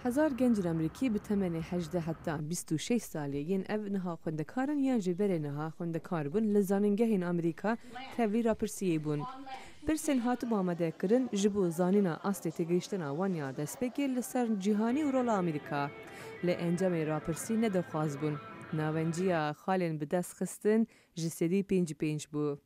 هزار گەنجی ئەمریکی bi temenê 18 heta 26 salê yên ev niha xwendekarin yan jî berê niha xwendekar bûn li zanîngehên Amerîka tevlî rapirsiyê bûn. Pirsên hatibû amadekirin ji bo zanîna astê têgihiştina wan ya destpêkê li ser cîhanî û rola Amerîka. Lê encamê rapirsî nedixwaz bûn. Navenciya xalên bi dest xistin ji sedî 5 bû.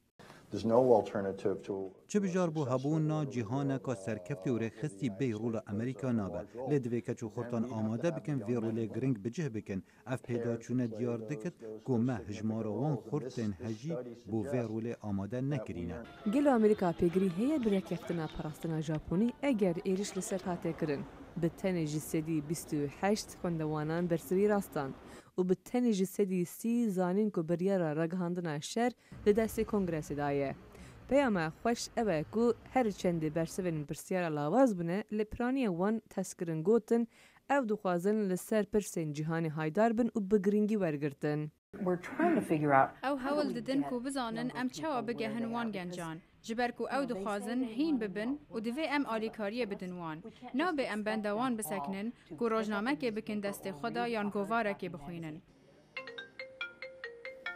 چه بجار بو هبونا جیهانکا سرکفتی و رخصتی بی رول امریکا نابه لی دوی کچو خورتان آماده بکن وی رول گرنگ بجه بکن اف پیدا چونه دیار دکت گومه هجمارا وان خورتن هجی بو وی رول آماده نکرینه. گل امریکا پیگری هیه برکفتنا پراستنا ژاپنی اگر ایریش لسر هاته کرن. به تنه جسدی 28 خوندوانان برسوی راستان و به تنه جسدی 30 زانین که بریارا رگهاندنا شر لدست کنگرس دایه. پیام خوش اوه که هر چند برسوین برسیارا لاواز بونه لپرانی وان تسکرن گوتن او دخوازن لسر پرسین جهانی هایدار بن و بگرینگی ورگرتن. او هول ددن کو بزانن ام چوا بگهن وان گنجان. جبر کو او دخوازن هین ببن و دوی ام آلیکاریه بدن وان. نا به ام بندوان بسکنن کو روزنامه که بکن دست خدا یان گواره که بخوینن.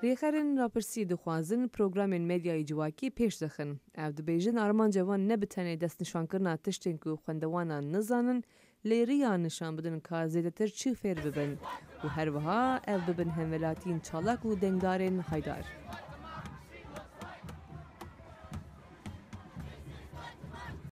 ریخرین راپرسی دخوازن پروگرامین مدیای جواکی پیش دخن. او دبیجن آرمان جوان نبتنه دست نشان کرنا تشتین که خوندوانان نزانن لیریا نشان بدن که زیدتر چی فیر ببن و هر وها او ببن همولاتین چالاک و دنگدارین هایدار.